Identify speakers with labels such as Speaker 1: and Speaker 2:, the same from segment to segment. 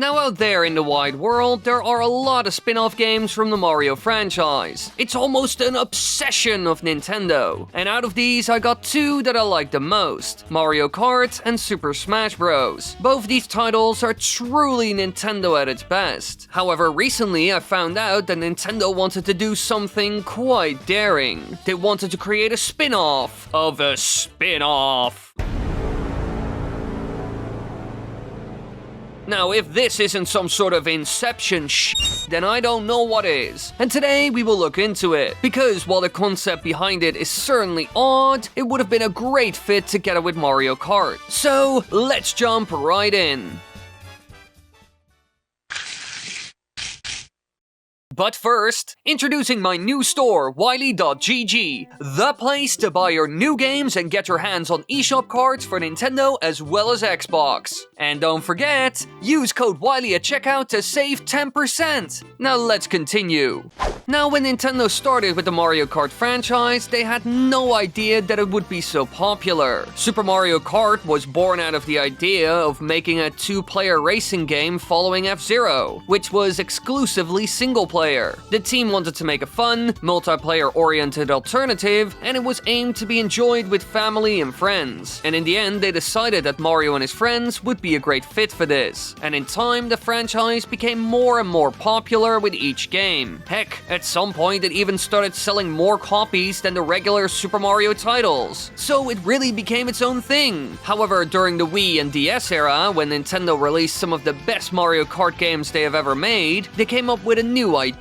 Speaker 1: Now out there in the wide world, there are a lot of spin-off games from the Mario franchise. It's almost an obsession of Nintendo. And out of these, I got two that I like the most: Mario Kart and Super Smash Bros. Both these titles are truly Nintendo at its best. However, recently I found out that Nintendo wanted to do something quite daring. They wanted to create a spin-off of a spin-off. Now, if this isn't some sort of Inception then I don't know what is. And today we will look into it, because while the concept behind it is certainly odd, it would have been a great fit together with Mario Kart. So, let's jump right in. But first, introducing my new store, Wily.gg, the place to buy your new games and get your hands on eShop cards for Nintendo as well as Xbox. And don't forget, use code Wily at checkout to save 10%. Now let's continue. Now, when Nintendo started with the Mario Kart franchise, they had no idea that it would be so popular. Super Mario Kart was born out of the idea of making a two-player racing game following F-Zero, which was exclusively single-player. The team wanted to make a fun, multiplayer-oriented alternative, and it was aimed to be enjoyed with family and friends. And in the end, they decided that Mario and his friends would be a great fit for this. And in time, the franchise became more and more popular with each game. Heck, at some point it even started selling more copies than the regular Super Mario titles. So it really became its own thing. However, during the Wii and DS era, when Nintendo released some of the best Mario Kart games they have ever made, they came up with a new idea.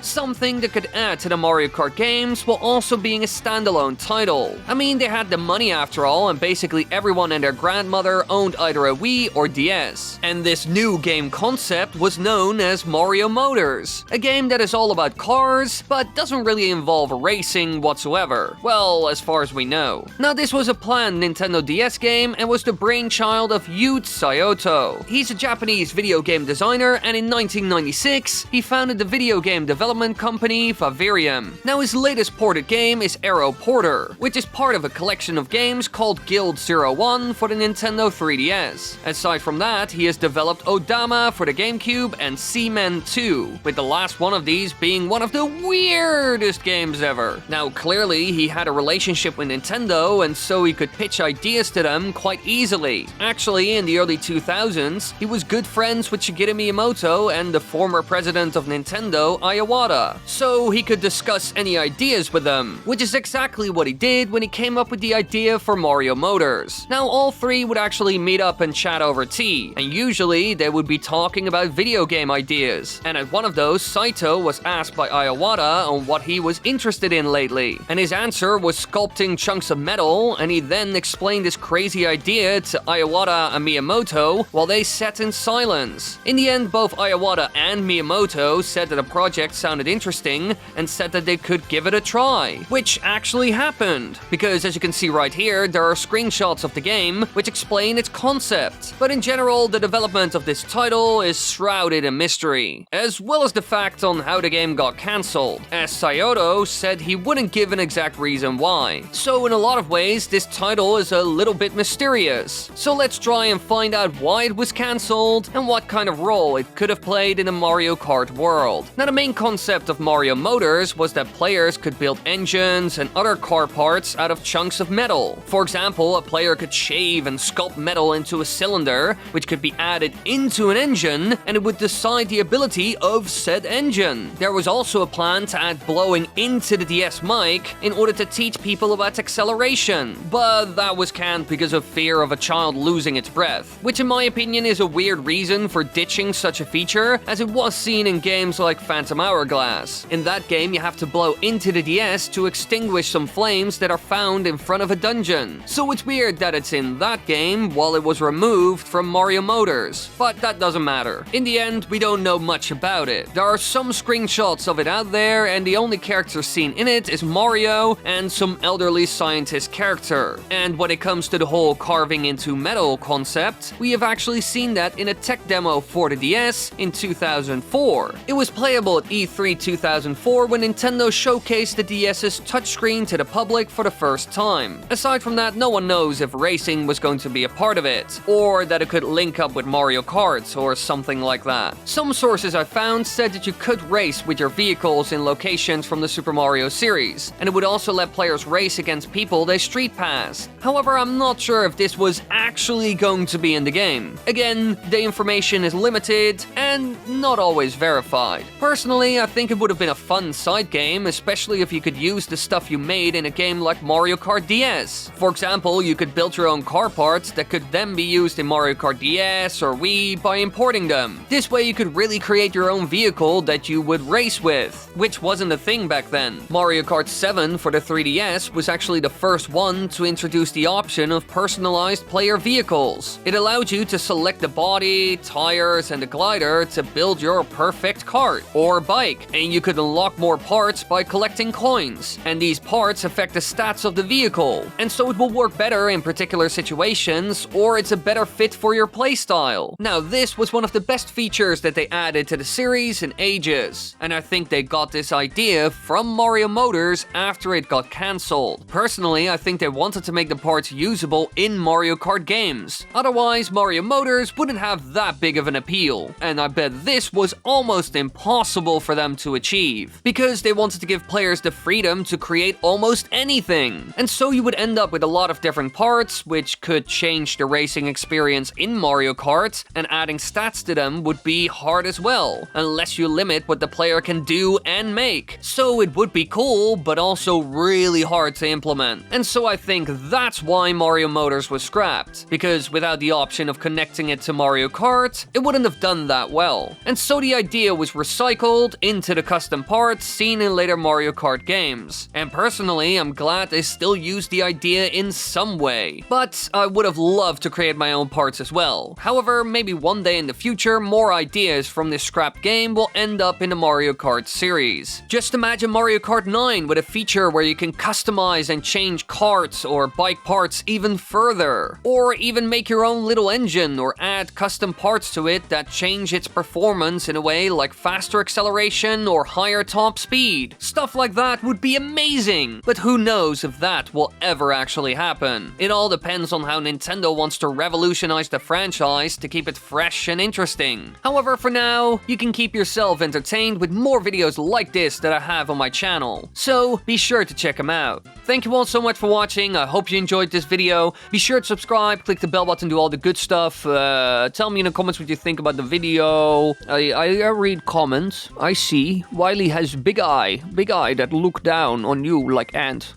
Speaker 1: Something that could add to the Mario Kart games while also being a standalone title. I mean, they had the money after all, and basically everyone and their grandmother owned either a Wii or DS. And this new game concept was known as Mario Motors, a game that is all about cars, but doesn't really involve racing whatsoever. Well, as far as we know. Now, this was a planned Nintendo DS game and was the brainchild of Yuji Sayoto. He's a Japanese video game designer, and in 1996, he founded the video game development company Favarium. Now, his latest ported game is Aero Porter, which is part of a collection of games called Guild 01 for the Nintendo 3DS. Aside from that, he has developed Odama for the GameCube and Seaman 2, with the last one of these being one of the weirdest games ever. Now, clearly, he had a relationship with Nintendo, and so he could pitch ideas to them quite easily. Actually, in the early 2000s, he was good friends with Shigeru Miyamoto and the former president of Nintendo, Iwata, so he could discuss any ideas with them, which is exactly what he did when he came up with the idea for Mario Motors. Now, all three would actually meet up and chat over tea, and usually they would be talking about video game ideas. And at one of those, Saito was asked by Iwata on what he was interested in lately, and his answer was sculpting chunks of metal, and he then explained his crazy idea to Iwata and Miyamoto while they sat in silence. In the end, both Iwata and Miyamoto said that the project sounded interesting and said that they could give it a try, which actually happened, because as you can see right here, there are screenshots of the game which explain its concept. But in general, the development of this title is shrouded in mystery, as well as the fact on how the game got cancelled, as Sayoto said he wouldn't give an exact reason why. So in a lot of ways, this title is a little bit mysterious. So let's try and find out why it was cancelled and what kind of role it could have played in the Mario Kart world. Now, the main concept of Mario Motors was that players could build engines and other car parts out of chunks of metal. For example, a player could shave and sculpt metal into a cylinder, which could be added into an engine, and it would decide the ability of said engine. There was also a plan to add blowing into the DS mic in order to teach people about acceleration, but that was canned because of fear of a child losing its breath, which in my opinion is a weird reason for ditching such a feature, as it was seen in games like Phantom Hourglass. In that game, you have to blow into the DS to extinguish some flames that are found in front of a dungeon. So it's weird that it's in that game while it was removed from Mario Motors, but that doesn't matter. In the end, we don't know much about it. There are some screenshots of it out there, and the only character seen in it is Mario and some elderly scientist character. And when it comes to the whole carving into metal concept, we have actually seen that in a tech demo for the DS in 2004. It was playable at E3 2004 when Nintendo showcased the DS's touchscreen to the public for the first time. Aside from that, no one knows if racing was going to be a part of it, or or that it could link up with Mario Kart or something like that. Some sources I found said that you could race with your vehicles in locations from the Super Mario series, and it would also let players race against people they street pass. However, I'm not sure if this was actually going to be in the game. Again, the information is limited and not always verified. Personally, I think it would have been a fun side game, especially if you could use the stuff you made in a game like Mario Kart DS. For example, you could build your own car parts that could then be used in Mario Kart DS or Wii by importing them. This way you could really create your own vehicle that you would race with, which wasn't a thing back then. Mario Kart 7 for the 3DS was actually the first one to introduce the option of personalized player vehicles. It allowed you to select the body, tires, and the glider to build your perfect kart or bike, and you could unlock more parts by collecting coins. And these parts affect the stats of the vehicle, and so it will work better in particular situations, or it's a better fit for your playstyle. Now, this was one of the best features that they added to the series in ages, and I think they got this idea from Mario Motors after it got cancelled. Personally, I think they wanted to make the parts usable in Mario Kart games. Otherwise, Mario Motors wouldn't have that big of an appeal, and I bet this was almost impossible for them to achieve, because they wanted to give players the freedom to create almost anything. And so you would end up with a lot of different parts, which could change the racing experience in Mario Kart, and adding stats to them would be hard as well, unless you limit what the player can do and make. So it would be cool, but also really hard to implement. And so I think that's why Mario Motors was scrapped, because without the option of connecting it to Mario Kart, it wouldn't have done that well. And so the idea was recycled into the custom parts seen in later Mario Kart games. And personally, I'm glad they still used the idea in some way. But I would have loved to create my own parts as well. However, maybe one day in the future, more ideas from this scrap game will end up in the Mario Kart series. Just imagine Mario Kart 9 with a feature where you can customize and change karts or bike parts even further. Or even make your own little engine or add custom parts to it that change its performance in a way like faster acceleration or higher top speed. Stuff like that would be amazing, but who knows if that will ever actually happen. It all depends on how Nintendo wants to revolutionize the franchise to keep it fresh and interesting. However, for now, you can keep yourself entertained with more videos like this that I have on my channel, so be sure to check them out. Thank you all so much for watching. I hope you enjoyed this video. Be sure to subscribe, click the bell button, do all the good stuff. Tell me in the comments what you think about the video. I read comments. I see. Wily has big eye that look down on you like ant.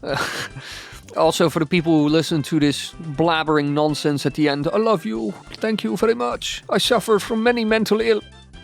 Speaker 1: Also, for the people who listen to this blabbering nonsense at the end, I love you. Thank you very much. I suffer from many mental ill...